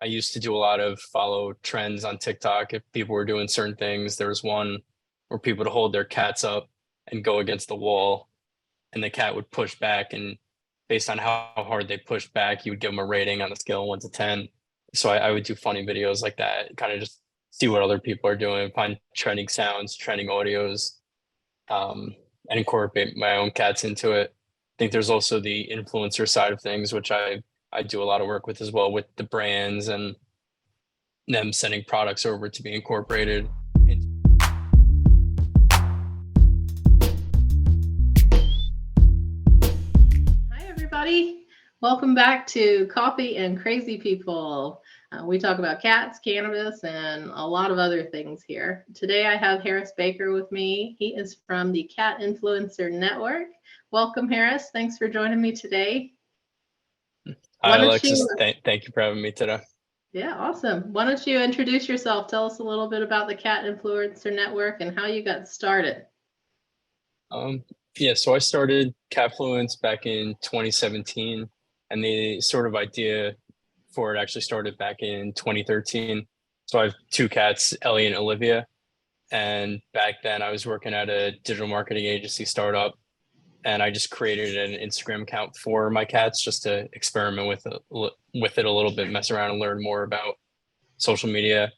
I used to do a lot of follow trends on TikTok. If people were doing certain things, there was one where people would hold their cats up and go against the wall, and the cat would push back. And based on how hard they pushed back, you would give them a rating on a scale of 1 to 10. So I would do funny videos like that, kind of just see what other people are doing, find trending sounds, trending audios, um, and incorporate my own cats into it. I think there's also the influencer side of things, which I do a lot of work with as well, with the brands and them sending products over to be incorporated. Hi, everybody. Welcome back to Coffee and Crazy People. We talk about cats, cannabis, and a lot of other things here. Today, I have Harris Baker with me. He is from the Cat Influencer Network. Welcome, Harris. Thanks for joining me today. Hi, Alexis. Thank you for having me today. Yeah, awesome. Why don't you introduce yourself? Tell us a little bit about the Cat Influencer Network and how you got started. So I started Catfluence back in 2017, and the sort of idea for it actually started back in 2013. So I have two cats, Ellie and Olivia, and back then I was working at a digital marketing agency startup, and I just created an Instagram account for my cats just to experiment with it a little bit, mess around and learn more about social media.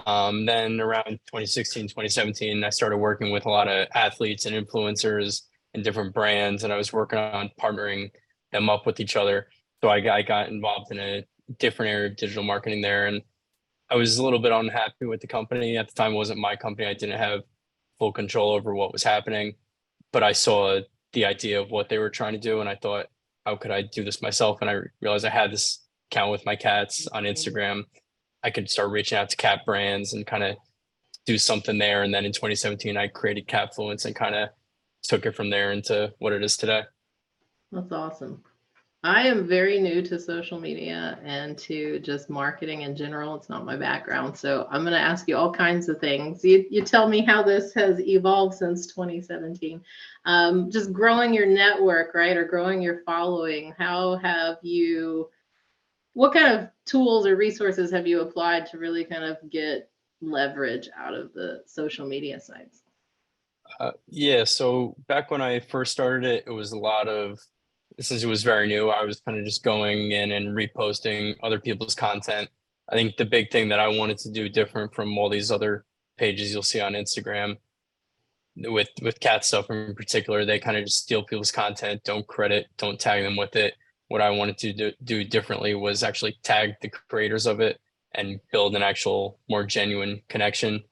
Then around 2016, 2017, I started working with a lot of athletes and influencers and different brands, and I was working on partnering them up with each other. So I got involved in a different area of digital marketing there, and I was a little bit unhappy with the company. At the time, it wasn't my company. I didn't have full control over what was happening, but I saw the idea of what they were trying to do, and I thought, how could I do this myself? And I realized I had this account with my cats on Instagram. I could start reaching out to cat brands and kind of do something there. And then in 2017, I created Catfluence and kind of took it from there into what it is today. That's awesome. I am very new to social media and to just marketing in general. It's not my background. So I'm going to ask you all kinds of things. You tell me how this has evolved since 2017. Just growing your network, right? Or growing your following. What kind of tools or resources have you applied to really kind of get leverage out of the social media sites? So back when I first started it, it was a lot of, since it was very new, I was kind of just going in and reposting other people's content. I think the big thing that I wanted to do different from all these other pages you'll see on Instagram with cat stuff in particular, they kind of just steal people's content, don't credit, don't tag them with it. What I wanted to do differently was actually tag the creators of it and build an actual more genuine connection.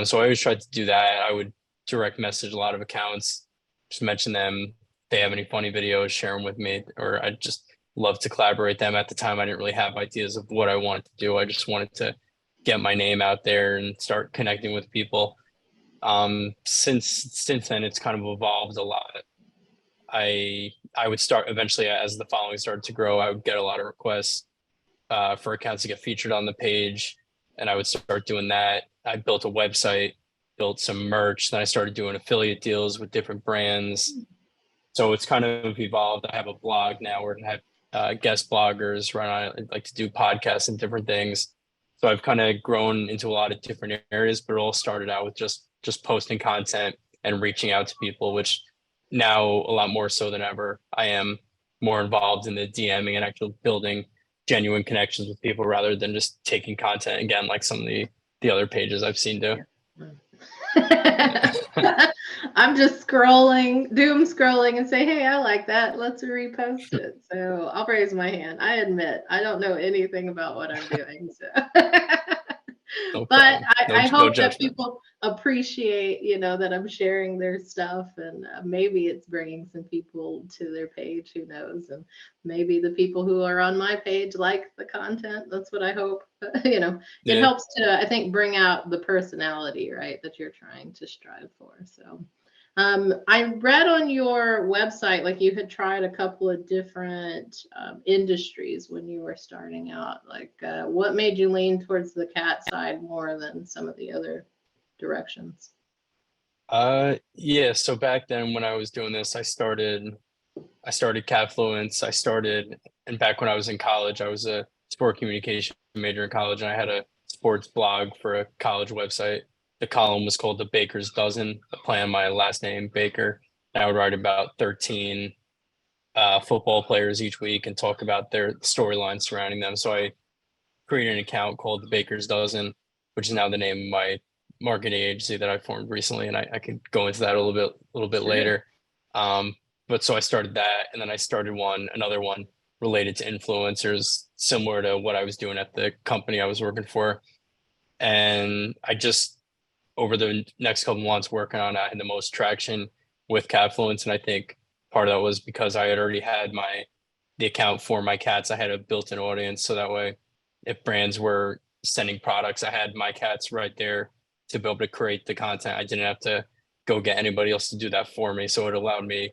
So I always tried to do that. I would direct message a lot of accounts, just mention them. If they have any funny videos, share them with me, or I just love to collaborate them. At the time, I didn't really have ideas of what I wanted to do. I just wanted to get my name out there and start connecting with people. Since then, it's kind of evolved a lot. I would start eventually, as the following started to grow, I would get a lot of requests for accounts to get featured on the page, and I would start doing that. I built a website, built some merch, then I started doing affiliate deals with different brands. So it's kind of evolved. I have a blog now where I have guest bloggers run on it. I like to do podcasts and different things. So I've kind of grown into a lot of different areas, but it all started out with just posting content and reaching out to people, which now a lot more so than ever, I am more involved in the DMing and actually building genuine connections with people rather than just taking content again, like some of the other pages I've seen do. I'm just doom scrolling and say, hey, I like that. Let's repost it. So I'll raise my hand. I admit I don't know anything about what I'm doing. So but I hope that people appreciate, that I'm sharing their stuff, and maybe it's bringing some people to their page, who knows, and maybe the people who are on my page like the content. That's what I hope. It helps to, I think, bring out the personality, right, that you're trying to strive for. So I read on your website, like you had tried a couple of different industries when you were starting out. Like what made you lean towards the cat side more than some of the other directions? So back then when I was doing this, I started Catfluence. And back when I was in college, I was a sport communication major in college, and I had a sports blog for a college website. The column was called The Baker's Dozen, a play on my last name, Baker. And I would write about 13 football players each week and talk about their storylines surrounding them. So I created an account called The Baker's Dozen, which is now the name of my marketing agency that I formed recently, and I could go into that a little bit Sure. later. But so I started that, and then I started another one related to influencers, similar to what I was doing at the company I was working for. And I just, over the next couple months working on it, I had the most traction with Catfluence, and I think part of that was because I had already had the account for my cats. I had a built-in audience, so that way, if brands were sending products, I had my cats right there to be able to create the content. I didn't have to go get anybody else to do that for me. So it allowed me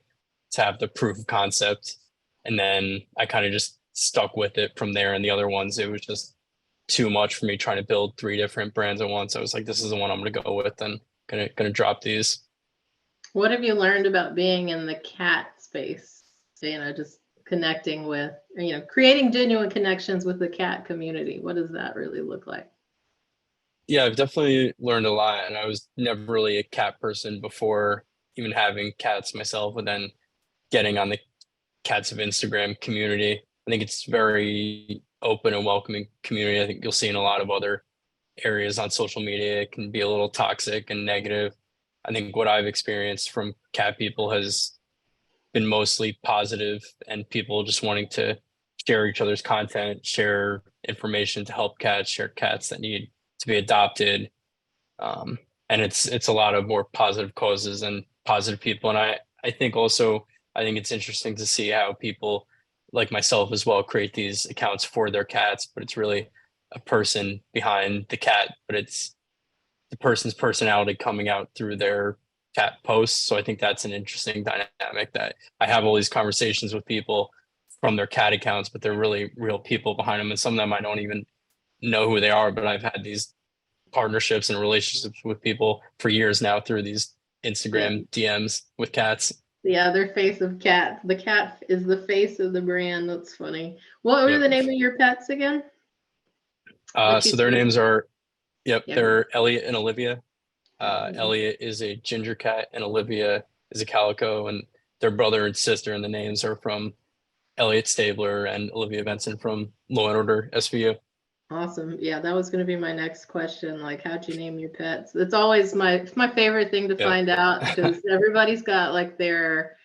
to have the proof of concept. And then I kind of just stuck with it from there. And the other ones, it was just too much for me trying to build 3 different brands at once. I was like, this is the one I'm going to go with, and gonna drop these. What have you learned about being in the cat space? Just connecting with, creating genuine connections with the cat community. What does that really look like? Yeah, I've definitely learned a lot, and I was never really a cat person before even having cats myself, and then getting on the Cats of Instagram community. I think it's very open and welcoming community. I think you'll see in a lot of other areas on social media, it can be a little toxic and negative. I think what I've experienced from cat people has been mostly positive, and people just wanting to share each other's content, share information to help cats, share cats that need to be adopted. And it's a lot of more positive causes and positive people. And I think also, I think it's interesting to see how people like myself as well create these accounts for their cats, but it's really a person behind the cat, but it's the person's personality coming out through their cat posts. So I think that's an interesting dynamic, that I have all these conversations with people from their cat accounts, but they're really real people behind them. And some of them I don't even know who they are, but I've had these partnerships and relationships with people for years now through these Instagram DMs with cats. Yeah, they're face of cat. The cat is the face of the brand. That's funny. What were the name of your pets again? So their names are, Yeah. they're Elliot and Olivia. Elliot is a ginger cat and Olivia is a calico, and their brother and sister, and the names are from Elliot Stabler and Olivia Benson from Law and Order SVU. Awesome. Yeah, that was going to be my next question. Like, how'd you name your pets? It's always my favorite thing to find out, because everybody's got their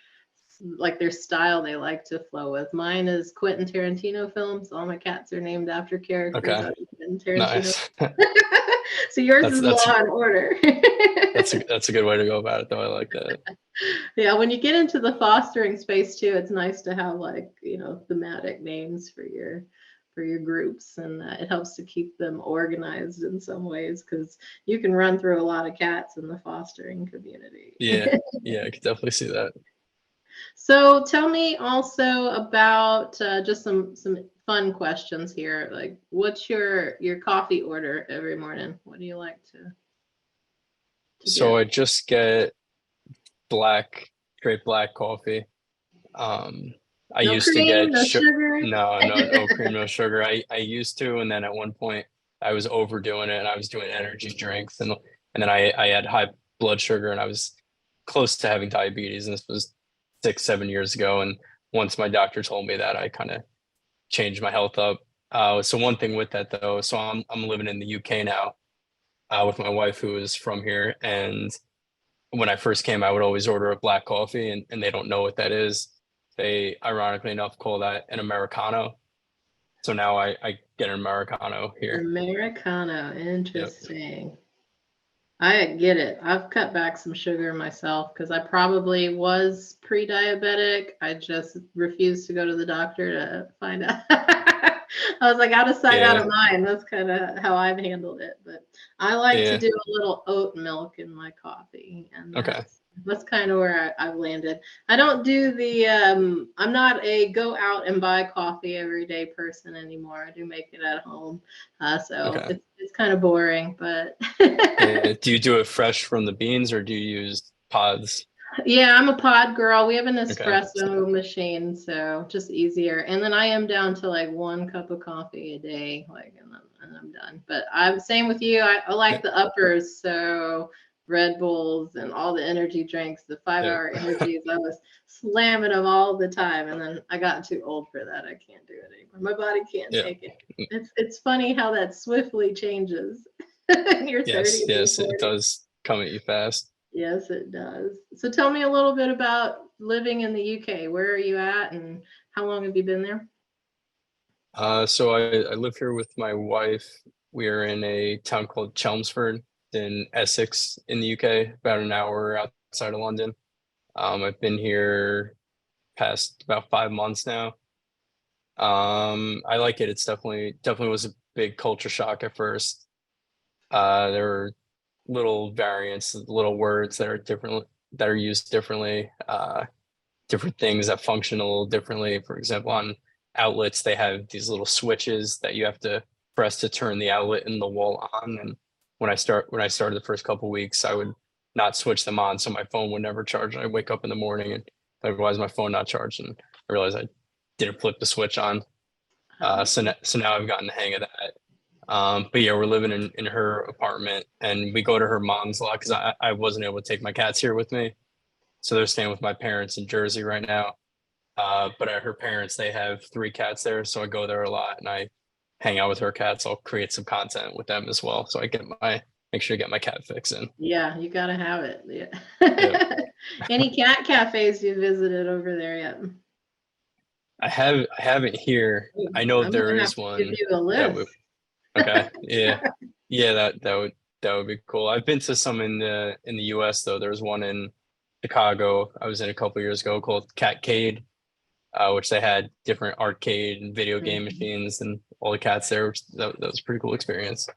style they like to flow with. Mine is Quentin Tarantino films. All my cats are named after characters out of Quentin Tarantino. Nice. So yours is Law and Order. that's a good way to go about it, though. I like that. Yeah, when you get into the fostering space too, it's nice to have thematic names for your groups, and it helps to keep them organized in some ways, because you can run through a lot of cats in the fostering community. Yeah, I could definitely see that. So tell me also about just some fun questions here. Like, what's your coffee order every morning? What do you like to So I just get straight black coffee. I used to get sugar. No cream, no sugar. I used to, and then at one point I was overdoing it, and I was doing energy drinks, and then I had high blood sugar, and I was close to having diabetes, and this was 6-7 years ago. And once my doctor told me that, I kind of changed my health up. So one thing with that though, so I'm living in the UK now with my wife, who is from here, and when I first came, I would always order a black coffee, and they don't know what that is. They, ironically enough, call that an Americano. So now I get an Americano here. Americano, interesting. Yep. I get it. I've cut back some sugar myself, because I probably was pre-diabetic. I just refused to go to the doctor to find out. I was like, out of sight, out of mind. That's kind of how I've handled it. But I like to do a little oat milk in my coffee. And that's kind of where I've landed. I don't do the, I'm not a go out and buy coffee every day person anymore. I do make it at home. It's kind of boring, but. Do you do it fresh from the beans, or do you use pods? Yeah, I'm a pod girl. We have an Okay. espresso machine, so just easier. And then I am down to like 1 cup of coffee a day, like, and I'm done. But I'm same with you. I Yeah. like the uppers, so Red Bulls and all the energy drinks, the 5 Yeah. hour energies. I was slamming them all the time, and then I got too old for that. I can't do it anymore. My body can't Yeah. take it. It's funny how that swiftly changes in your Yes. 30s and Yes. It 40s. does come at you fast. Yes, it does. So tell me a little bit about living in the UK. Where are you at and how long have you been there? So I live here with my wife. We are in a town called Chelmsford in Essex in the UK, about an hour outside of London. I've been here past about 5 months now. I like it. It's definitely was a big culture shock at first. There were little variants, little words that are different, that are used differently, different things that function a little differently. For example, on outlets, they have these little switches that you have to press to turn the outlet in the wall on. And when I started the first couple weeks, I would not switch them on, so my phone would never charge. And I wake up in the morning and like, why is my phone not charged? And I realized I didn't flip the switch on. So now I've gotten the hang of that. But yeah, we're living in her apartment and we go to her mom's a lot because I wasn't able to take my cats here with me. So they're staying with my parents in Jersey right now. But at her parents, they have 3 cats there. So I go there a lot and I hang out with her cats. I'll create some content with them as well. So I make sure to get my cat fix in. Yeah, you gotta have it. Yeah. Yeah. Any cat cafes you visited over there yet? I haven't here. I know I'm there gonna have is to give one you a that would, list. okay. Yeah. Yeah, that would be cool. I've been to some in the US though. There's one in Chicago. I was in a couple years ago called Catcade, which they had different arcade and video game Mhm. machines and all the cats there, which that was a pretty cool experience.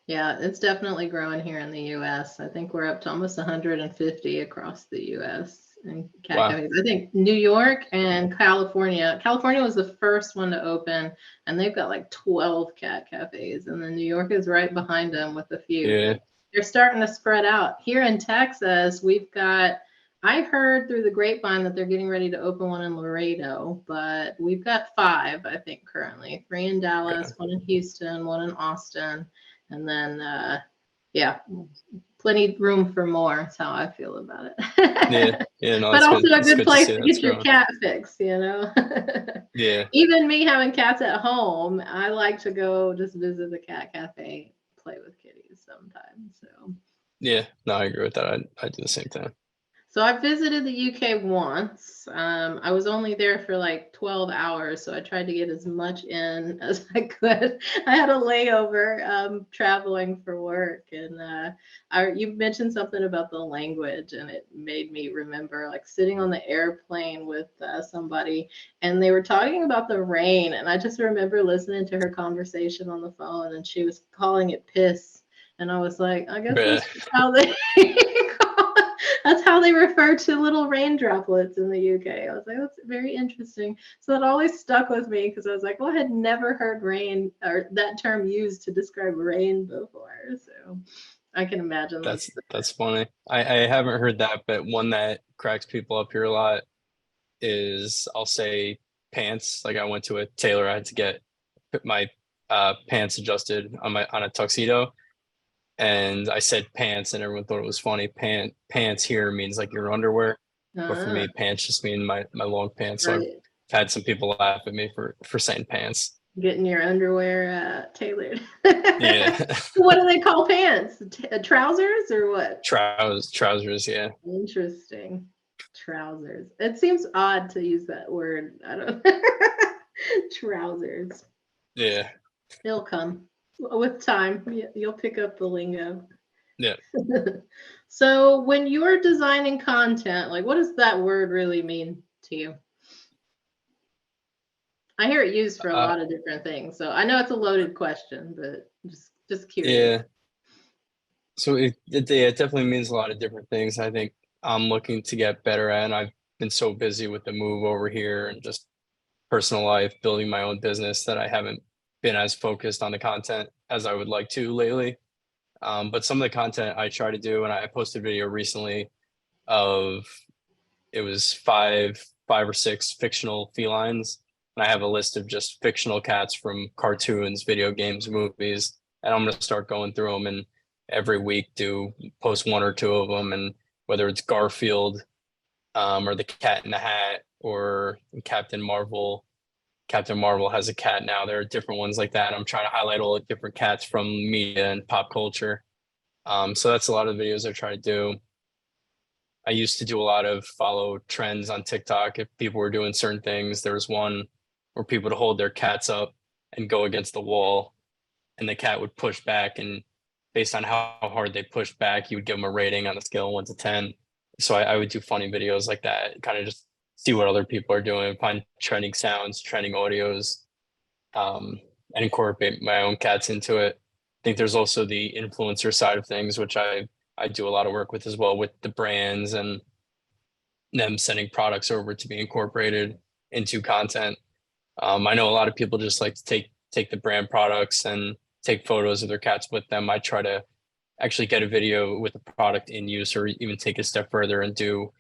Yeah, it's definitely growing here in the US. I think we're up to almost 150 across the US in cat Wow. cafes. I think New York and California. California was the first one to open, and they've got like 12 cat cafes, and then New York is right behind them with a few. Yeah. They're starting to spread out. Here in Texas, we've got, I heard through the grapevine that they're getting ready to open one in Laredo, but we've got 5, I think, currently. 3 in Dallas, Okay. 1 in Houston, 1 in Austin. And then, yeah, plenty room for more. That's how I feel about Yeah. it. Yeah. No, But it's good. also a It's good good to place see to that's get your growing. cat fix, you know? Yeah. Even me having cats at home, I like to go just visit the cat cafe, play with kitties sometimes. So Yeah. No, I agree with that. I do the same thing. So I visited the UK once. I was only there for like 12 hours, so I tried to get as much in as I could. I had a layover traveling for work, and you mentioned something about the language, and it made me remember like sitting on the airplane with somebody, and they were talking about the rain, and I just remember listening to her conversation on the phone, and she was calling it piss, and I was like, I guess Yeah. that's how they that's how they refer to little rain droplets in the UK. I was like, that's very interesting. So that always stuck with me because I was like, well, I had never heard rain or that term used to describe rain before. So I can imagine That's funny. I haven't heard that, but one that cracks people up here a lot is I'll say pants. Like I went to a tailor, I had to get my pants adjusted on my on a tuxedo, and I said pants, and everyone thought it was funny. Pants here means like your underwear, but for ah, me, pants just mean my long pants. So I've right. had some people laugh at me for saying pants. Getting your underwear tailored. Yeah. What do they call pants? Trousers or what? Trousers, yeah. Interesting. Trousers. It seems odd to use that word. I don't trousers. Yeah. It'll come with time. You'll pick up the lingo. Yeah. So when you're designing content, like what does that word really mean to you? I hear it used for a Uh lot of different things. So I know it's a loaded question, but just curious. yeah. So yeah, it definitely means a lot of different things. I think I'm looking to get better at, and I've been so busy with the move over here and just personal life, building my own business that I haven't been as focused on the content as I would like to lately. But some of the content I try to do, and I posted a video recently of it was five or six fictional felines, and I have a list of just fictional cats from cartoons, video games, movies, and I'm gonna start going through them and every week do post one or two of them, and whether it's Garfield, or the Cat in the Hat, or Captain Marvel. Captain Marvel has a cat now. There are different ones like that. I'm trying to highlight all the different cats from media and pop culture. So that's a lot of the videos I try to do. I used to do a lot of follow trends on TikTok. If people were doing certain things, there was one where people would hold their cats up and go against the wall, and the cat would push back. And based on how hard they pushed back, you would give them a rating on a scale of 1 to 10. So I would do funny videos like that, kind of just see what other people are doing, find trending sounds, trending audios, and incorporate my own cats into it. I think there's also the influencer side of things, which I do a lot of work with as well, with the brands and them sending products over to be incorporated into content. I know a lot of people just like to take the brand products and take photos of their cats with them. I try to actually get a video with the product in use, or even take a step further and do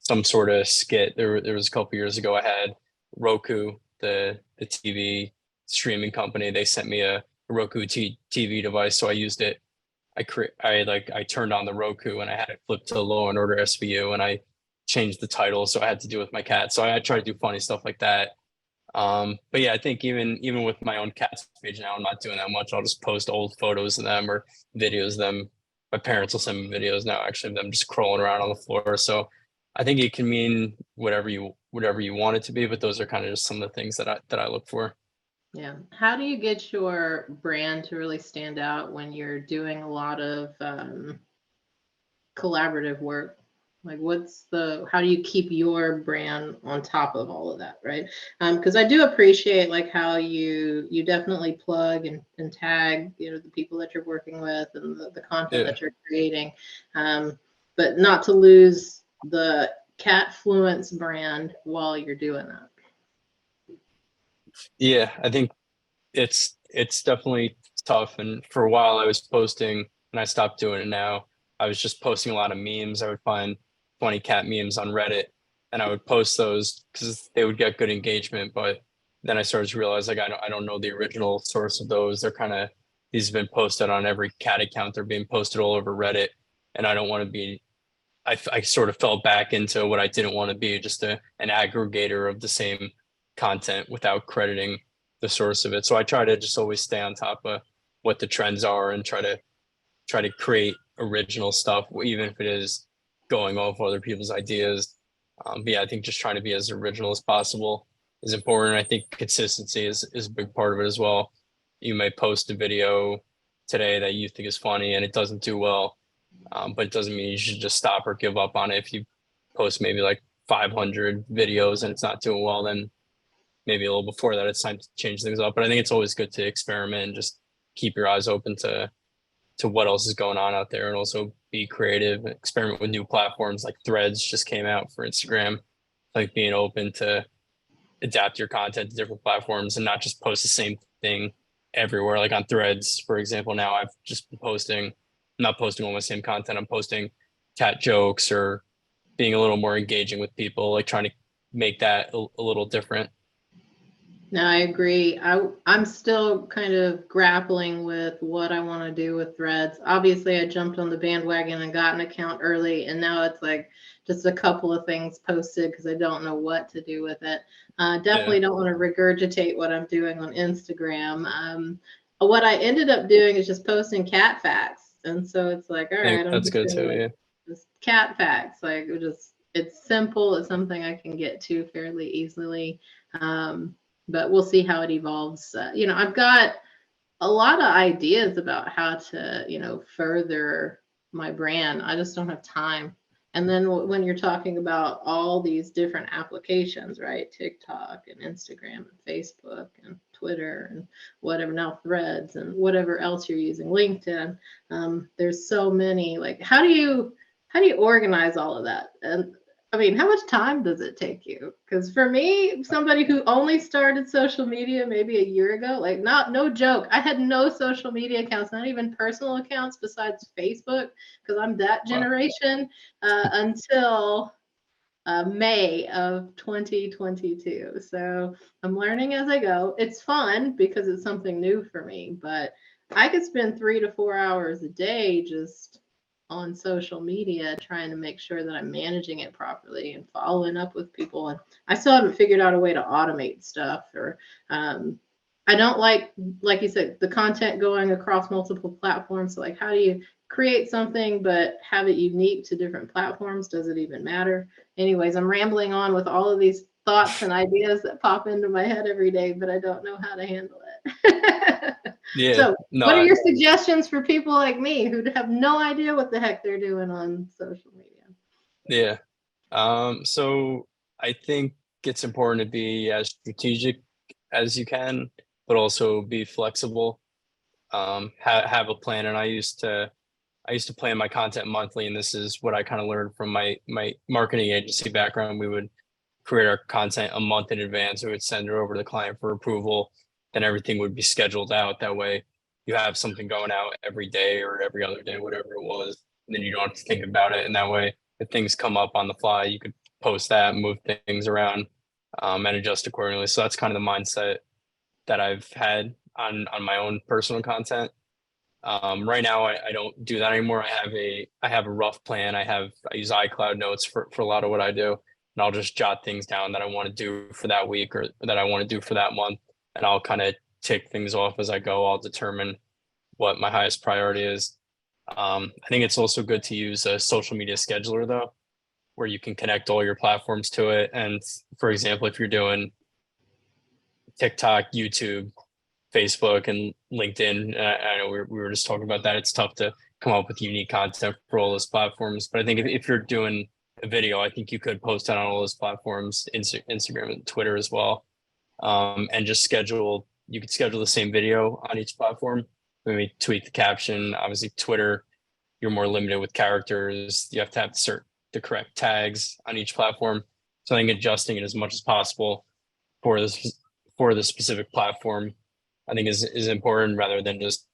some sort of skit. There was a couple years ago, I had Roku, the TV streaming company. They sent me a Roku TV device, so I used it. I turned on the Roku and I had it flipped to Law and Order SVU, and I changed the title, so I had to do with my cat. So I try to do funny stuff like that. But yeah, I think even with my own cat's page now, I'm not doing that much. I'll just post old photos of them or videos of them. My parents will send me videos now, actually, of them just crawling around on the floor. So I think it can mean whatever you want it to be, but those are kind of just some of the things that I look for. Yeah. How do you get your brand to really stand out when you're doing a lot of collaborative work? Like, how do you keep your brand on top of all of that, right? Because I do appreciate like how you definitely plug and tag, the people that you're working with and the content that you're creating, but not to lose the Catfluence brand while you're doing that. Yeah, I think it's definitely tough. And for a while I was posting, and I stopped doing it now. I was just posting a lot of memes. I would find funny cat memes on Reddit, and I would post those because they would get good engagement. But then I started to realize like I don't know the original source of those. They're kind of, these have been posted on every cat account. They're being posted all over Reddit, and I don't want to be. I sort of fell back into what I didn't want to be, just an aggregator of the same content without crediting the source of it. So I try to just always stay on top of what the trends are and try to create original stuff, even if it is going off other people's ideas. But yeah, I think just trying to be as original as possible is important. I think consistency is a big part of it as well. You may post a video today that you think is funny and it doesn't do well, but it doesn't mean you should just stop or give up on it. If you post maybe like 500 videos and it's not doing well, then maybe a little before that it's time to change things up. But I think it's always good to experiment and just keep your eyes open to what else is going on out there, and also be creative, experiment with new platforms. Like Threads just came out for Instagram, like being open to adapt your content to different platforms and not just post the same thing everywhere. Like on Threads, for example, now I've just been not posting all my same content. I'm posting cat jokes or being a little more engaging with people, like trying to make that a little different. No, I agree. I'm still kind of grappling with what I want to do with Threads. Obviously, I jumped on the bandwagon and got an account early, and now it's like just a couple of things posted because I don't know what to do with it. Definitely don't want to regurgitate what I'm doing on Instagram. What I ended up doing is just posting cat facts, and so it's like, all right, That's good too. Yeah, just cat facts. Like it's simple. It's something I can get to fairly easily. But we'll see how it evolves. I've got a lot of ideas about how to, further my brand. I just don't have time. And then when you're talking about all these different applications, right? TikTok and Instagram and Facebook and Twitter and whatever, now Threads and whatever else you're using, LinkedIn. There's so many. Like, how do you organize all of that? And I mean, how much time does it take you? Because for me, somebody who only started social media maybe a year ago, like no joke, I had no social media accounts, not even personal accounts besides Facebook, because I'm that generation, until May of 2022. So I'm learning as I go. It's fun because it's something new for me, but I could spend 3 to 4 hours a day just on social media trying to make sure that I'm managing it properly and following up with people. And I still haven't figured out a way to automate stuff, or I don't like you said, the content going across multiple platforms. So like, how do you create something but have it unique to different platforms? Does it even matter? Anyways, I'm rambling on with all of these thoughts and ideas that pop into my head every day, but I don't know how to handle it. Yeah, So no, what are your suggestions for people like me who have no idea what the heck they're doing on social media? yeah. So I think it's important to be as strategic as you can, but also be flexible. Have a plan. And I used to plan my content monthly, and this is what I kind of learned from my marketing agency background. We would create our content a month in advance. We would send it over to the client for approval. Then everything would be scheduled out. That way you have something going out every day or every other day, whatever it was. And then you don't have to think about it. And that way, if things come up on the fly, you could post that, move things around, and adjust accordingly. So that's kind of the mindset that I've had on my own personal content. Right now, I don't do that anymore. I have a rough plan. I use iCloud notes for a lot of what I do, and I'll just jot things down that I want to do for that week or that I want to do for that month, and I'll kind of tick things off as I go. I'll determine what my highest priority is. I think it's also good to use a social media scheduler though, where you can connect all your platforms to it. And for example, if you're doing TikTok, YouTube, Facebook, and LinkedIn. I know we were just talking about that. It's tough to come up with unique content for all those platforms. But I think if you're doing a video, I think you could post it on all those platforms, Instagram and Twitter as well. And just you could schedule the same video on each platform. Maybe tweak the caption. Obviously, Twitter, you're more limited with characters. You have to have the correct tags on each platform. So I think adjusting it as much as possible for the specific platform, I think is important rather than just,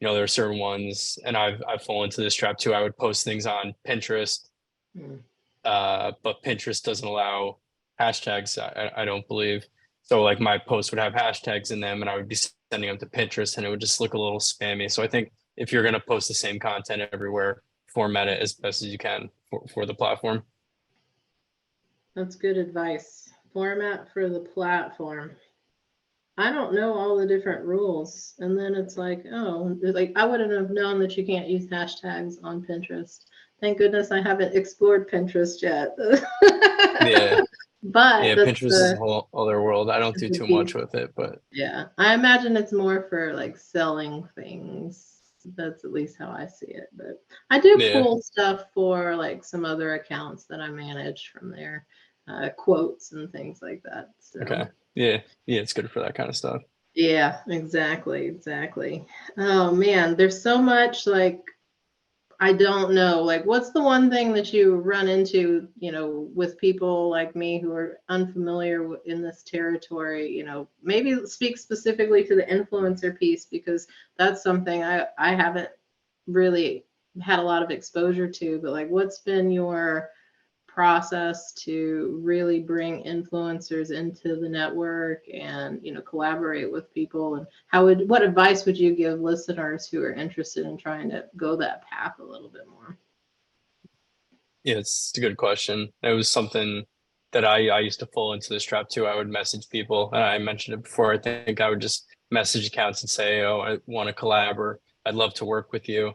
there are certain ones, and I've fallen into this trap too. I would post things on Pinterest, but Pinterest doesn't allow hashtags. I don't believe. So like my posts would have hashtags in them, and I would be sending them to Pinterest, and it would just look a little spammy. So I think if you're going to post the same content everywhere, format it as best as you can for the platform. That's good advice. Format for the platform. I don't know all the different rules. And then it's like, oh, like I wouldn't have known that you can't use hashtags on Pinterest. Thank goodness I haven't explored Pinterest yet. Yeah. But Yeah, Pinterest is a whole other world. I don't do too much with it, but yeah, I imagine it's more for like selling things. That's at least how I see it. But I do pull stuff for like some other accounts that I manage from there, quotes and things like that. So. Okay. Yeah, it's good for that kind of stuff. Yeah, exactly. Oh man, there's so much like I don't know. Like, what's the one thing that you run into, with people like me who are unfamiliar in this territory? Maybe speak specifically to the influencer piece because that's something I haven't really had a lot of exposure to. But like, what's been your process to really bring influencers into the network and collaborate with people, and what advice would you give listeners who are interested in trying to go that path a little bit more? Yeah, it's a good question. It was something that I used to fall into this trap too. I would message people, and I mentioned it before. I think I would just message accounts and say, oh, I want to collab, or I'd love to work with you.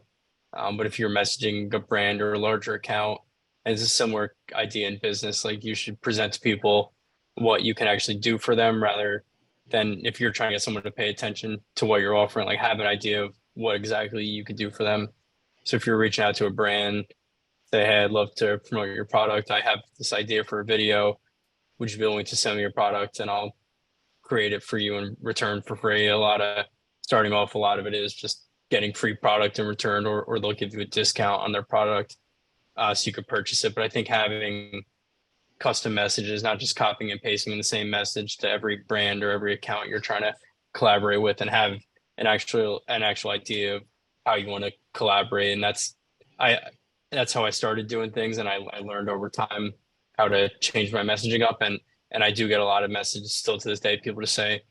But if you're messaging a brand or a larger account, and it's a similar idea in business, like you should present to people what you can actually do for them rather than if you're trying to get someone to pay attention to what you're offering, like have an idea of what exactly you could do for them. So if you're reaching out to a brand, say, hey, I'd love to promote your product. I have this idea for a video. Would you be willing to send me your product and I'll create it for you in return for free? Starting off, a lot of it is just getting free product in return, or they'll give you a discount on their product. So you could purchase it. But I think having custom messages, not just copying and pasting the same message to every brand or every account you're trying to collaborate with, and have an actual idea of how you want to collaborate. And that's how I started doing things. And I learned over time how to change my messaging up. And I do get a lot of messages still to this day, people to say,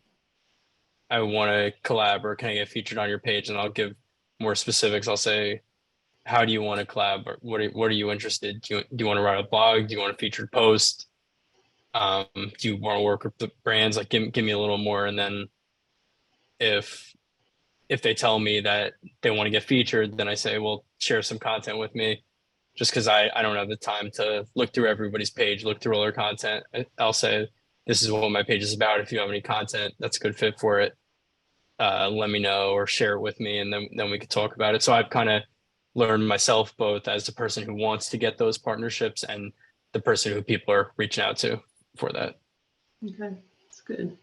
I want to collab, or can I get featured on your page? And I'll give more specifics. I'll say, how do you want to collab? Or what are you interested? Do you want to write a blog? Do you want a featured post? Do you want to work with the brands? Like, give me a little more. And then if they tell me that they want to get featured, then I say, well, share some content with me, just because I don't have the time to look through everybody's page, look through all their content. I'll say, this is what my page is about. If you have any content that's a good fit for it, let me know or share it with me, and then we could talk about it. So I've kind of learned myself, both as the person who wants to get those partnerships and the person who people are reaching out to for that. Okay, that's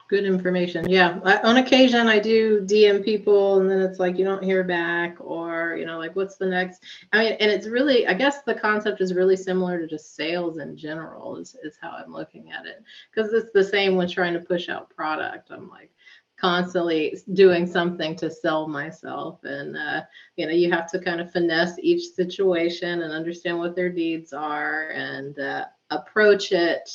good information. Yeah, on occasion I do DM people, and then it's like you don't hear back, or like, what's the next? I mean, and it's really, I guess the concept is really similar to just sales in general, is how I'm looking at it, because it's the same when trying to push out product. I'm like constantly doing something to sell myself, and you have to kind of finesse each situation and understand what their needs are, and approach it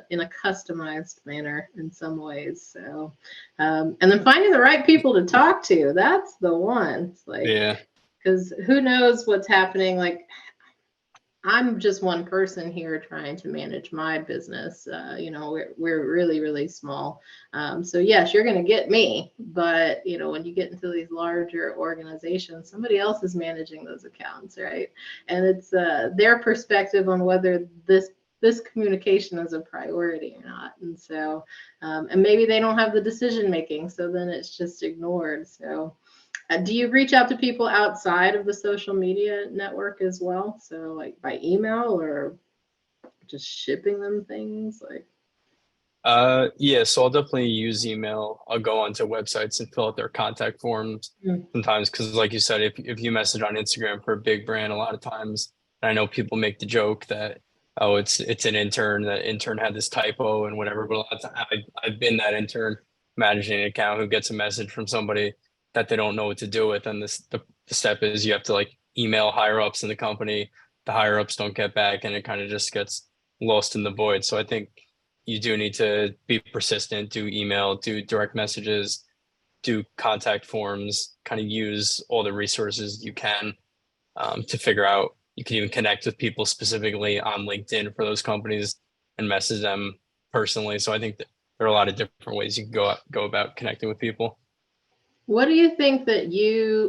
in a customized manner in some ways. So and then finding the right people to talk to, that's the one. It's like, Yeah, because who knows what's happening. Like, I'm just one person here trying to manage my business. We're really, really small. So yes, you're going to get me, but when you get into these larger organizations, somebody else is managing those accounts, right? And it's their perspective on whether this communication is a priority or not. And so, and maybe they don't have the decision making, so then it's just ignored. So do you reach out to people outside of the social media network as well? So like by email, or just shipping them things like? yeah. So I'll definitely use email. I'll go onto websites and fill out their contact forms sometimes, because like you said, if you message on Instagram for a big brand, a lot of times, and I know people make the joke that, oh, it's an intern. That intern had this typo and whatever. But a lot of times, I've been that intern managing an account who gets a message from somebody that they don't know what to do with. And the step is you have to like email higher ups in the company. The higher ups don't get back, and it kind of just gets lost in the void. So I think you do need to be persistent, do email, do direct messages, do contact forms, kind of use all the resources you can to figure out. You can even connect with people specifically on LinkedIn for those companies and message them personally. So I think that there are a lot of different ways you can go about connecting with people. What do you think that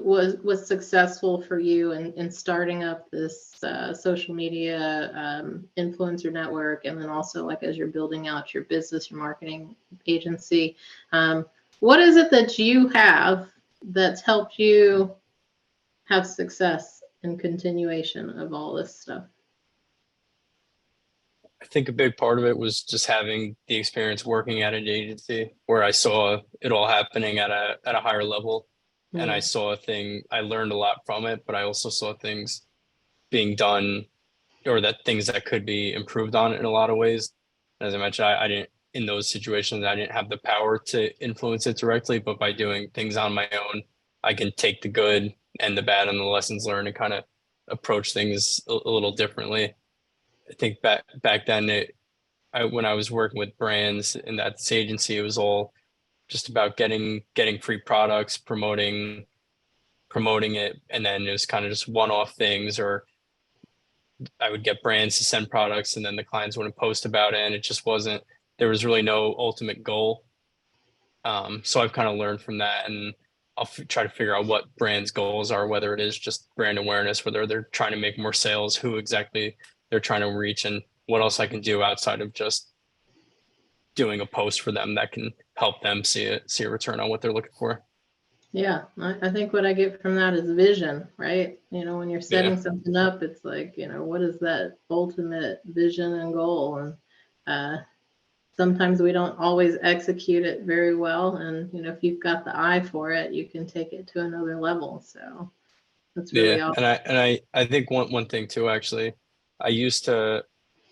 was successful for you in starting up this social media influencer network, and then also like as you're building out your business, your marketing agency? What is it that you have that's helped you have success and continuation of all this stuff? I think a big part of it was just having the experience working at an agency where I saw it all happening at a higher level. And I saw I learned a lot from it, but I also saw things being done, or that things that could be improved on in a lot of ways. As I mentioned, I didn't, in those situations, I didn't have the power to influence it directly, but by doing things on my own, I can take the good and the bad and the lessons learned and kind of approach things a little differently. I think back then, when I was working with brands in that agency, it was all just about getting free products, promoting it, and then it was kind of just one-off things. Or I would get brands to send products, and then the clients wouldn't post about it, and it just wasn't. There was really no ultimate goal. So I've kind of learned from that, and I'll try to figure out what brands' goals are, whether it is just brand awareness, whether they're trying to make more sales, who exactly they're trying to reach, and what else I can do outside of just doing a post for them that can help them see a return on what they're looking for. Yeah, I think what I get from that is vision, right? When you're setting something up, it's like, what is that ultimate vision and goal? And sometimes we don't always execute it very well. And, if you've got the eye for it, you can take it to another level. So that's really awesome. And I think one thing too, actually, I used to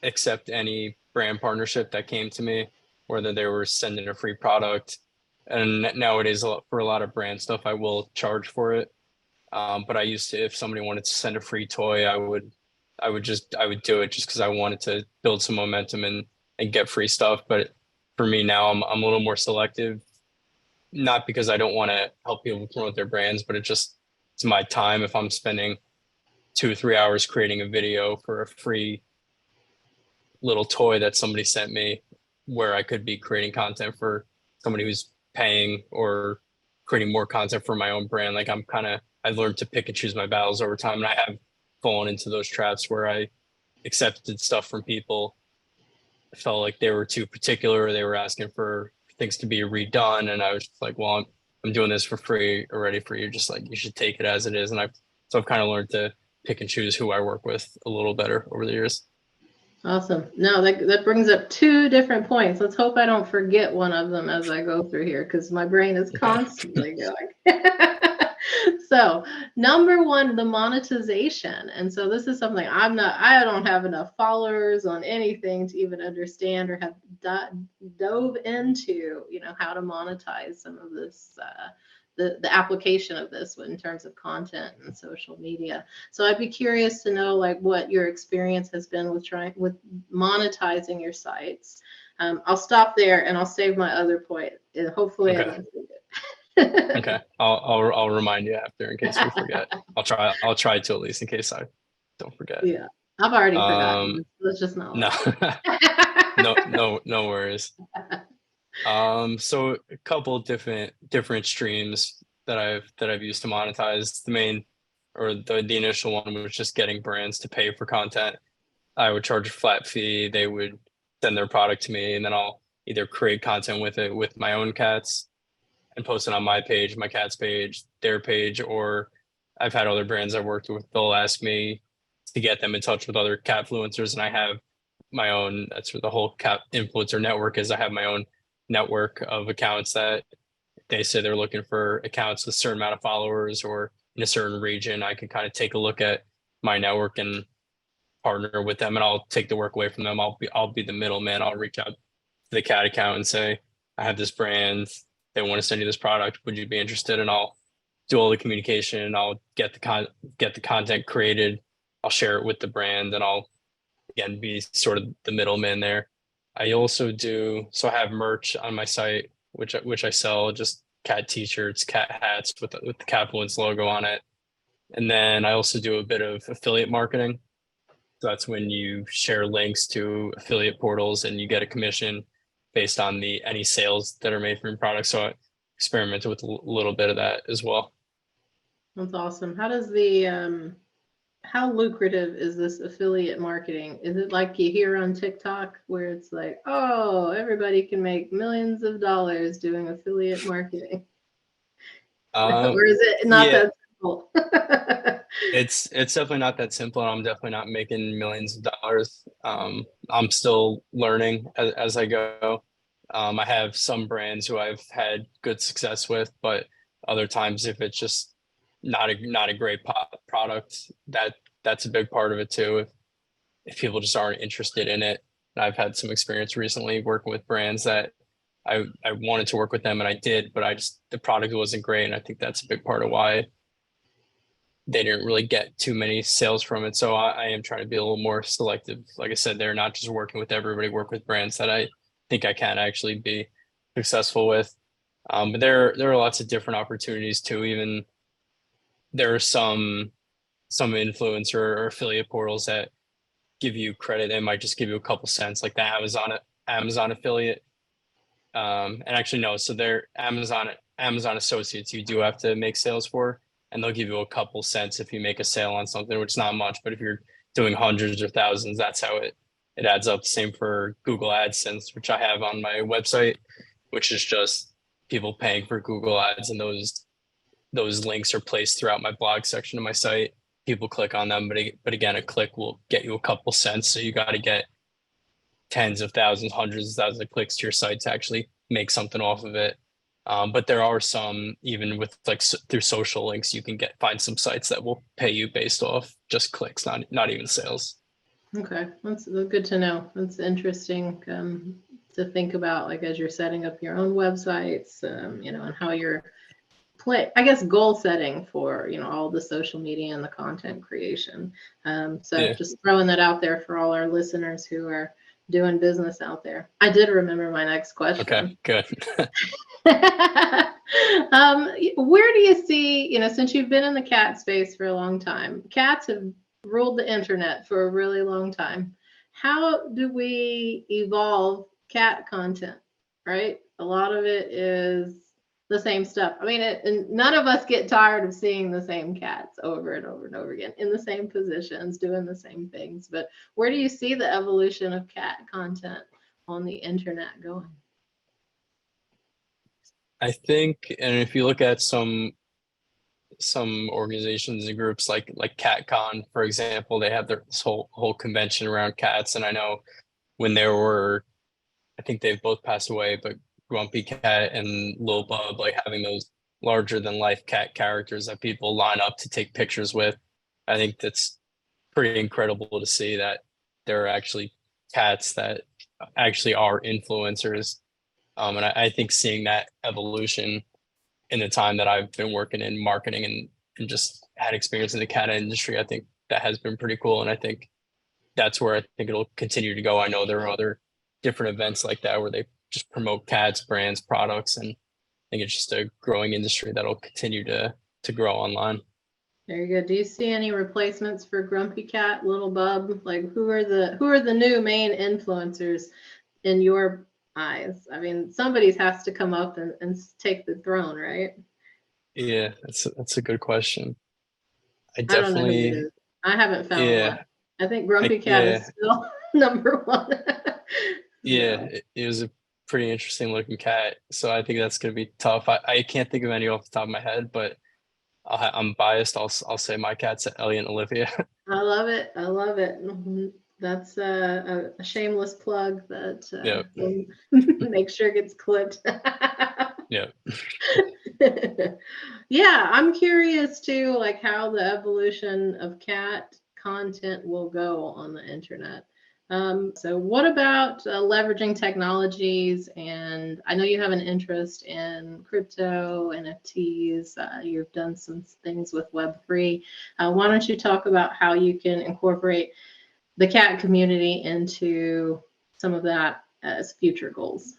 accept any brand partnership that came to me, whether they were sending a free product. And nowadays, for a lot of brand stuff, I will charge for it. But I used to, if somebody wanted to send a free toy, I would I would do it just because I wanted to build some momentum and get free stuff. But for me now, I'm a little more selective, not because I don't want to help people promote their brands, but it's my time. If I'm spending 2 or 3 hours creating a video for a free little toy that somebody sent me, where I could be creating content for somebody who's paying, or creating more content for my own brand. Like I learned to pick and choose my battles over time. And I have fallen into those traps where I accepted stuff from people. I felt like they were too particular, or they were asking for things to be redone. And I was just like, well, I'm doing this for free already for you. Just like, you should take it as it is. And I've kind of learned to pick and choose who I work with a little better over the years. Awesome. No, that brings up two different points. Let's hope I don't forget one of them as I go through here, because my brain is constantly going. So number one, the monetization. And so this is something I don't have enough followers on anything to even understand or have dove into, how to monetize some of this, the application of this in terms of content and social media. So I'd be curious to know, like, what your experience has been with monetizing your sites. I'll stop there and I'll save my other point. Hopefully I don't forget. Okay, I'll remind you after in case we forget. I'll try to, at least in case I don't forget. Yeah, I've already forgotten. Let's just not. No worries. So a couple different streams that I've used to monetize. The main, or the initial one, was just getting brands to pay for content. I would charge a flat fee. They would send their product to me, and then I'll either create content with it with my own cats and post it on my page, my cat's page, their page, or I've had other brands I've worked with, they'll ask me to get them in touch with other catfluencers, and I have my own, that's what the whole cat influencer network is. I have my own network of accounts that they say they're looking for accounts with a certain amount of followers or in a certain region. I can kind of take a look at my network and partner with them, and I'll take the work away from them. I'll be the middleman. I'll reach out to the cat account and say, I have this brand, they want to send you this product, would you be interested? And I'll do all the communication. I'll get the content created. I'll share it with the brand, and I'll again be sort of the middleman there. I also I have merch on my site, which I sell, just cat t-shirts, cat hats with the Catfluence logo on it. And then I also do a bit of affiliate marketing. So that's when you share links to affiliate portals and you get a commission based on any sales that are made from your product. So I experimented with a little bit of that as well. That's awesome. How lucrative is this affiliate marketing? Is it like you hear on TikTok where it's like, oh, everybody can make millions of dollars doing affiliate marketing? Or is it not that simple? It's definitely not that simple, and I'm definitely not making millions of dollars. I'm still learning as I go. I have some brands who I've had good success with, but other times, if it's just not a great product, that's a big part of it too. If people just aren't interested in it, and I've had some experience recently working with brands that I wanted to work with them and I did, but the product wasn't great, and I think that's a big part of why they didn't really get too many sales from it. So I am trying to be a little more selective. Like I said, they're not just working with everybody, work with brands that I think I can actually be successful with. But there are lots of different opportunities too. Even there are some influencer or affiliate portals that give you credit. They might just give you a couple cents, like the Amazon affiliate. And actually no, so they're Amazon associates you do have to make sales for, and they'll give you a couple cents if you make a sale on something, which is not much, but if you're doing hundreds or thousands, that's how it adds up. Same for Google AdSense, which I have on my website, which is just people paying for Google ads, and those links are placed throughout my blog section of my site. People click on them, but again, a click will get you a couple cents. So you got to get tens of thousands, hundreds of thousands of clicks to your site to actually make something off of it. But there are some, even with through social links, you can find some sites that will pay you based off just clicks, not even sales. Okay, that's good to know. That's interesting to think about, like as you're setting up your own websites, and how you're I guess goal setting for, all the social media and the content creation. So just throwing that out there for all our listeners who are doing business out there. I did remember my next question. Okay, good. Where do you see, since you've been in the cat space for a long time, cats have ruled the internet for a really long time. How do we evolve cat content, right? A lot of it is the same stuff. I mean, and none of us get tired of seeing the same cats over and over and over again in the same positions, doing the same things. But where do you see the evolution of cat content on the internet going? I think, and if you look at some organizations and groups like CatCon, for example, they have this whole convention around cats. And I know when there were, I think they've both passed away, but Grumpy Cat and Lil Bub, like having those larger than life cat characters that people line up to take pictures with. I think that's pretty incredible to see that there are actually cats that actually are influencers. And I think seeing that evolution in the time that I've been working in marketing and just had experience in the cat industry, I think that has been pretty cool. And I think that's where I think it'll continue to go. I know there are other different events like that where they just promote cats, brands, products, and I think it's just a growing industry that'll continue to grow online. Very good. Do you see any replacements for Grumpy Cat, Little Bub? Like who are the new main influencers in your eyes? I mean, somebody has to come up and take the throne, right? Yeah, that's a good question. I don't know who it definitely, is. I haven't found one. I think Grumpy Cat yeah, is still number one. yeah, it was a pretty interesting looking cat. So I think that's gonna be tough. I can't think of any off the top of my head, but I'm biased. I'll say my cat's Ellie and Olivia. I love it. I love it. That's a shameless plug that we'll make sure gets clipped. Yeah. Yeah, I'm curious too, like how the evolution of cat content will go on the internet. So what about leveraging technologies? And I know you have an interest in crypto, NFTs. You've done some things with Web3. Why don't you talk about how you can incorporate the cat community into some of that as future goals?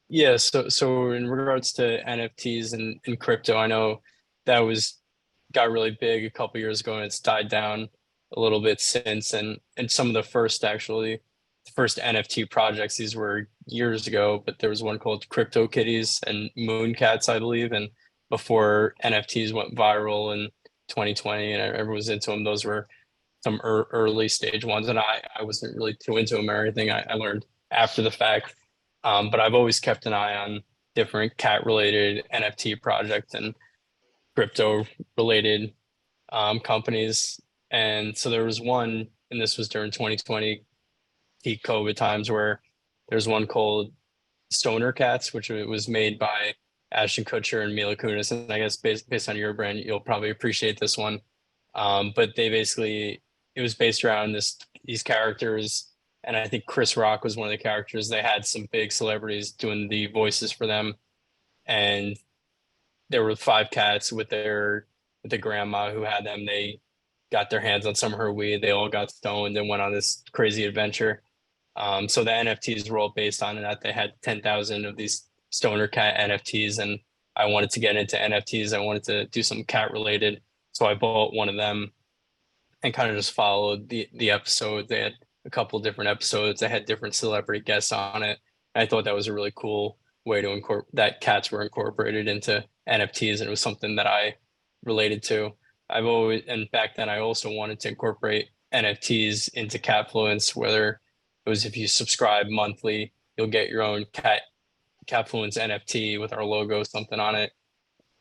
Yeah, so in regards to NFTs and crypto, I know that got really big a couple years ago and it's died down a little bit since. And some of the first NFT projects, these were years ago, but there was one called Crypto Kitties and Moon Cats, I believe. And before NFTs went viral in 2020 and everyone was into them, those were some early stage ones. And I wasn't really too into them or anything. I learned after the fact. But I've always kept an eye on different cat related NFT projects and crypto related companies. And so there was one, and this was during 2020 peak COVID times, where there's one called Stoner Cats, which was made by Ashton Kutcher and Mila Kunis. And I guess based on your brand, you'll probably appreciate this one. But it was based around these characters. And I think Chris Rock was one of the characters. They had some big celebrities doing the voices for them. And there were 5 cats with the grandma who had them. They got their hands on some of her weed. They all got stoned and went on this crazy adventure. So the NFTs were all based on that. They had 10,000 of these stoner cat NFTs. And I wanted to get into NFTs. I wanted to do some cat related. So I bought one of them and kind of just followed the episode. They had a couple different episodes. They had different celebrity guests on it. I thought that was a really cool way to that cats were incorporated into NFTs, and it was something that I related to. And back then I also wanted to incorporate NFTs into Catfluence, whether it was if you subscribe monthly, you'll get your own Catfluence NFT with our logo, something on it.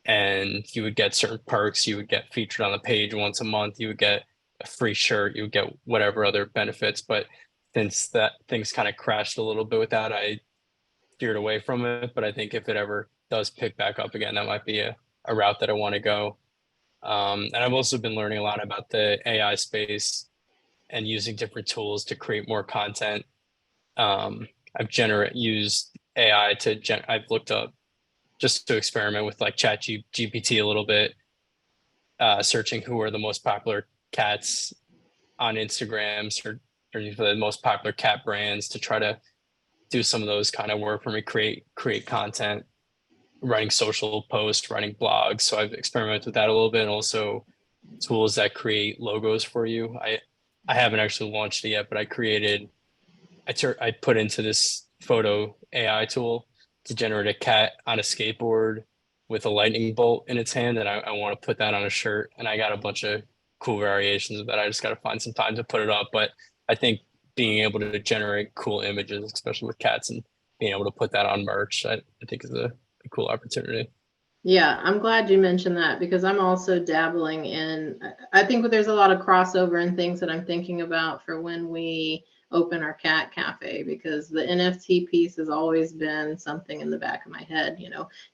And you would get certain perks. You would get featured on the page once a month. You would get a free shirt, you would get whatever other benefits. But since that things kind of crashed a little bit with that, I steered away from it. But I think if it ever does pick back up again, that might be a route that I want to go. And I've also been learning a lot about the AI space and using different tools to create more content. I've used AI I've looked up just to experiment with like GPT a little bit, searching who are the most popular cats on Instagram, searching for the most popular cat brands to try to do some of those kind of work for me, create content, writing social posts, writing blogs. So I've experimented with that a little bit, and also tools that create logos for you. I haven't actually launched it yet, but I put into this photo AI tool to generate a cat on a skateboard with a lightning bolt in its hand, and I want to put that on a shirt. And I got a bunch of cool variations of that. I just got to find some time to put it up. But I think being able to generate cool images, especially with cats, and being able to put that on merch, I think is a cool opportunity. Yeah, I'm glad you mentioned that because I'm also dabbling in, I think there's a lot of crossover and things that I'm thinking about for when we open our cat cafe, because the NFT piece has always been something in the back of my head,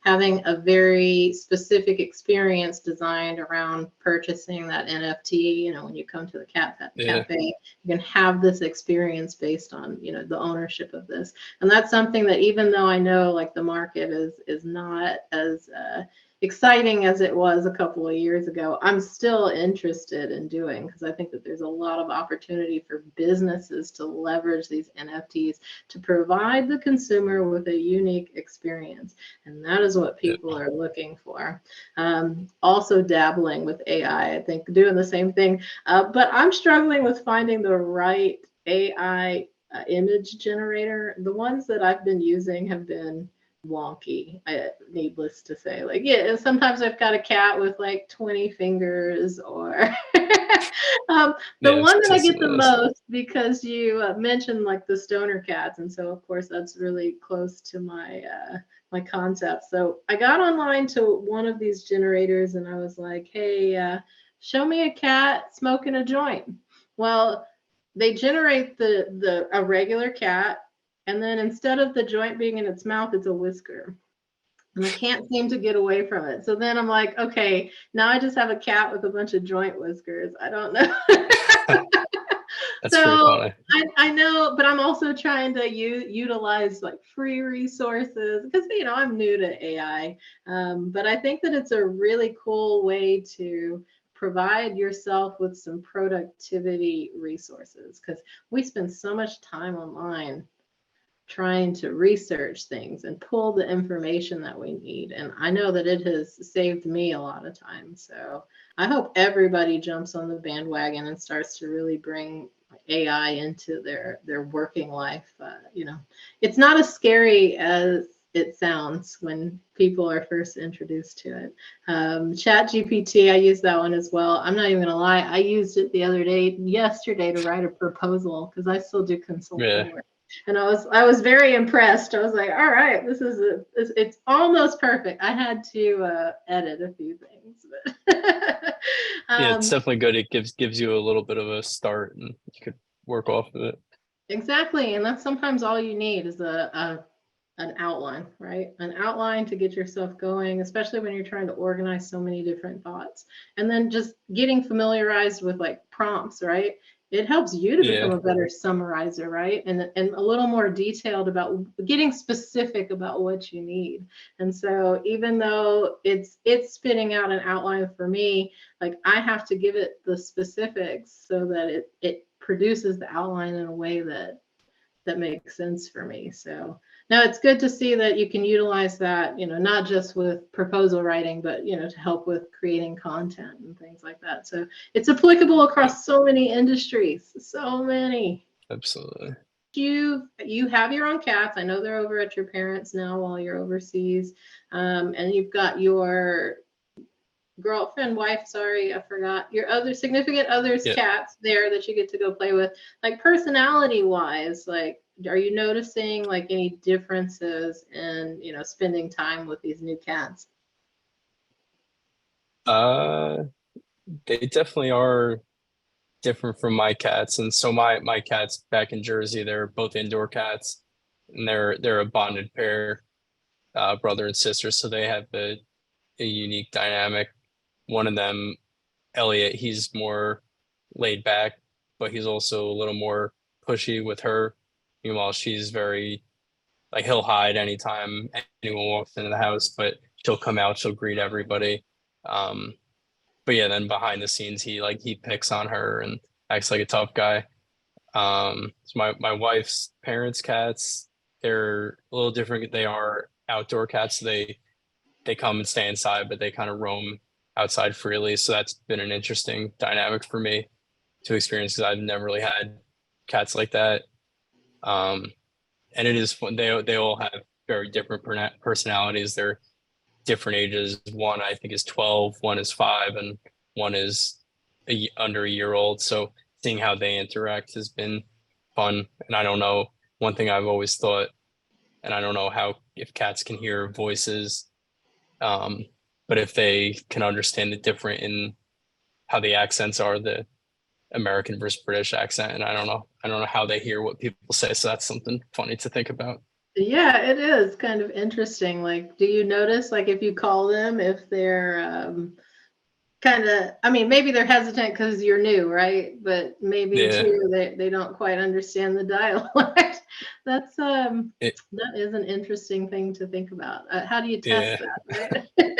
having a very specific experience designed around purchasing that NFT, when you come to the cafe, you can have this experience based on, the ownership of this. And that's something that, even though I know like the market is not as exciting as it was a couple of years ago, I'm still interested in doing, because I think that there's a lot of opportunity for businesses to leverage these NFTs to provide the consumer with a unique experience. And that is what people are looking for. Also dabbling with AI, I think doing the same thing, but I'm struggling with finding the right AI image generator. The ones that I've been using have been wonky, needless to say. Like, yeah, sometimes I've got a cat with like 20 fingers, or the one that I get the most, because you mentioned like the stoner cats, and so of course that's really close to my my concept. So I got online to one of these generators and I was like, hey, show me a cat smoking a joint. Well, they generate a regular cat, and then instead of the joint being in its mouth, it's a whisker. And I can't seem to get away from it. So then I'm like, okay, now I just have a cat with a bunch of joint whiskers. I don't know. That's so I know, but I'm also trying to utilize like free resources because, I'm new to AI. But I think that it's a really cool way to provide yourself with some productivity resources, because we spend so much time online trying to research things and pull the information that we need. And I know that it has saved me a lot of time. So I hope everybody jumps on the bandwagon and starts to really bring AI into their working life. It's not as scary as it sounds when people are first introduced to it. Chat GPT, I use that one as well. I'm not even gonna lie, I used it yesterday to write a proposal, because I still do consulting work. And I was very impressed. I was like, all right, it's almost perfect. I had to edit a few things, but yeah, it's definitely good. It gives you a little bit of a start, and you could work off of it. Exactly, and that's sometimes all you need is an outline, right? An outline to get yourself going, especially when you're trying to organize so many different thoughts. And then just getting familiarized with like prompts, right? It helps you to become a better summarizer, right? And a little more detailed about getting specific about what you need. And so even though it's spitting out an outline for me, like I have to give it the specifics so that it produces the outline in a way that makes sense for me. So now it's good to see that you can utilize that, not just with proposal writing, but, to help with creating content and things like that. So it's applicable across so many industries, so many. Absolutely. You have your own cats. I know they're over at your parents' now while you're overseas. And you've got your girlfriend, wife, sorry, I forgot, your other significant other's cats there that you get to go play with. Like personality wise, like, are you noticing like any differences in, spending time with these new cats? They definitely are different from my cats. And so my cats back in Jersey, they're both indoor cats, and they're a bonded pair, brother and sister. So they have a unique dynamic. One of them, Elliot, he's more laid back, but he's also a little more pushy with her. Meanwhile, she's very like he'll hide anytime anyone walks into the house, but she'll come out, she'll greet everybody. Um, but yeah, then behind the scenes, he picks on her and acts like a tough guy. So my wife's parents' cats, they're a little different. They are outdoor cats. They come and stay inside, but they kind of roam outside freely. So that's been an interesting dynamic for me to experience because I've never really had cats like that. Um, and it is fun. They all have very different personalities. They're different ages. One I think is 12, one is 5, and one is under a year old. So seeing how they interact has been fun. And I don't know, one thing I've always thought, and I don't know how if cats can hear voices, um, but if they can understand the different in how the accents are, the American versus British accent, and I don't know how they hear what people say. So that's something funny to think about. Yeah, it is kind of interesting. Like, do you notice, like, if you call them, if they're kind of, I mean, maybe they're hesitant because you're new, right? But maybe Yeah, too, they don't quite understand the dialect. That's it, that is an interesting thing to think about. How do you test yeah, that, right?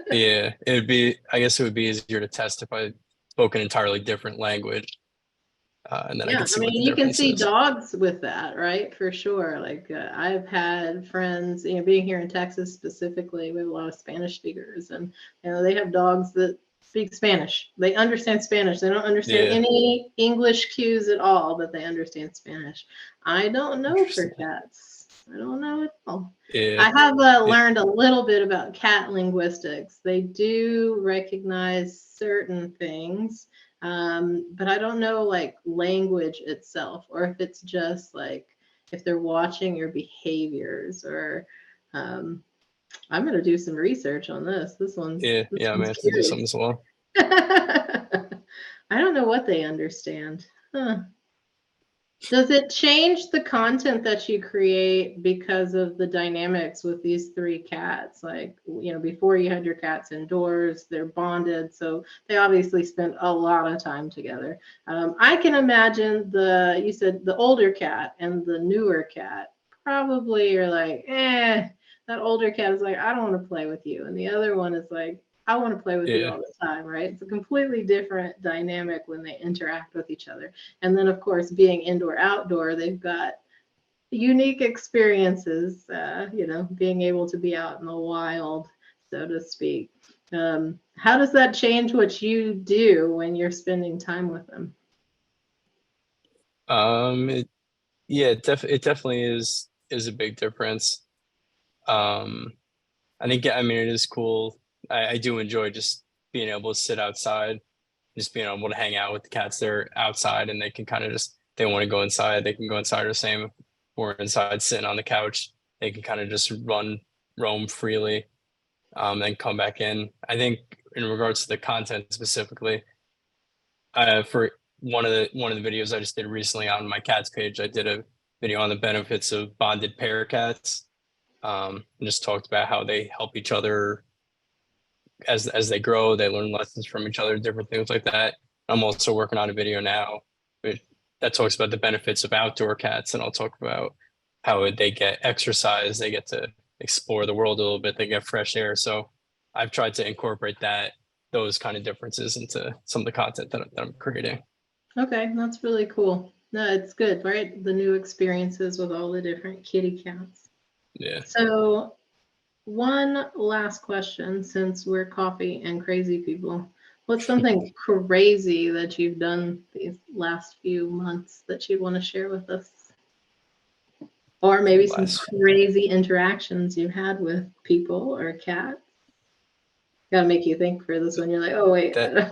yeah. It'd be, I guess it would be easier to test if I spoke an entirely different language, and then I Yeah, could I see what mean, the you can difference see is. dogs with that, right? For sure. Like I've had friends, being here in Texas specifically, we have a lot of Spanish speakers, and they have dogs that speak Spanish. They understand Spanish. They don't understand Yeah, any English cues at all, but they understand Spanish. I don't know for interesting. cats. I don't know at all. Yeah, I have yeah, learned a little bit about cat linguistics. They do recognize certain things, but I don't know like language itself, or if it's just like if they're watching your behaviors, or um, I'm gonna do some research on this. yeah, This yeah. I may one's have to do something curious. as well. I don't know what they understand. Huh. Does it change the content that you create because of the dynamics with these three cats? Like, before you had your cats indoors, they're bonded, so they obviously spend a lot of time together. I can imagine you said the older cat and the newer cat probably are like, that older cat is like, I don't want to play with you. And the other one is like, I want to play with you Yeah, all the time, right? It's a completely different dynamic when they interact with each other. And then, of course, being indoor outdoor, they've got unique experiences, being able to be out in the wild, so to speak. How does that change what you do when you're spending time with them? it, yeah, it definitely is a big difference. Um, I think, I mean, it is cool. I do enjoy just being able to sit outside, just being able to hang out with the cats. They're outside and they can kind of just, they want to go inside. They can go inside or same or inside sitting on the couch. They can kind of just roam freely, then come back in. I think in regards to the content specifically, for one of the videos I just did recently on my cats page, I did a video on the benefits of bonded pair cats. And just talked about how they help each other as they grow. They learn lessons from each other, different things like that. I'm also working on a video now that talks about the benefits of outdoor cats, and I'll talk about how they get exercise, they get to explore the world a little bit, they get fresh air. So I've tried to incorporate those kind of differences into some of the content that I'm creating. Okay, that's really cool. No, it's good, right? The new experiences with all the different kitty cats. Yeah. So, one last question, since we're coffee and crazy people. What's something crazy that you've done these last few months that you want to share with us? Or maybe some Last few. crazy interactions you've had with people or cats? Gotta make you think for this one. You're like, oh, wait. That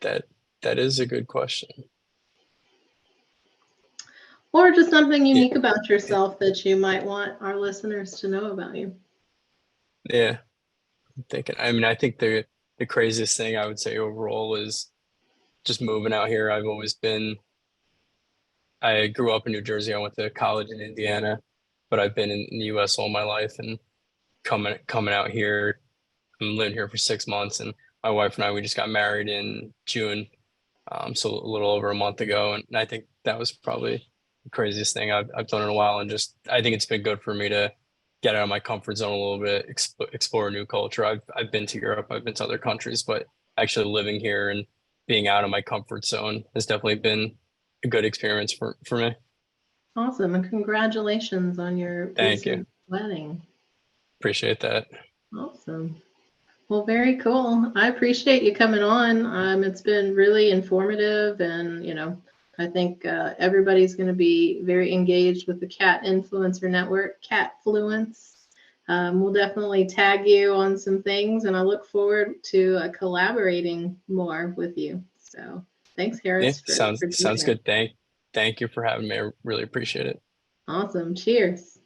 that that is a good question. Or just something Yeah, unique about yourself that you might want our listeners to know about you. yeah. I'm thinking. I mean, I think the craziest thing I would say overall is just moving out here. I grew up in New Jersey. I went to college in Indiana, but I've been in the US all my life and coming out here. I'm living here for 6 months, and my wife and I, we just got married in June. So a little over a month ago. And I think that was probably craziest thing I've done in a while. And just, I think it's been good for me to get out of my comfort zone a little bit, explore a new culture. I've been to Europe, I've been to other countries, but actually living here and being out of my comfort zone has definitely been a good experience for me. Awesome. And congratulations on your Thank you. recent wedding. Appreciate that. Awesome. Well, very cool. I appreciate you coming on. It's been really informative, and I think everybody's going to be very engaged with the Cat Influencer Network, Catfluence. We'll definitely tag you on some things, and I look forward to collaborating more with you. So thanks, Harris. Yeah, for sounds being good. Thank you for having me. I really appreciate it. Awesome. Cheers.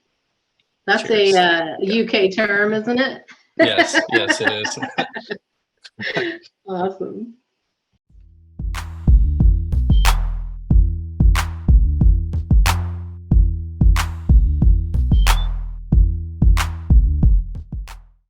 That's Cheers. a UK term, isn't it? Yes, it is. Awesome.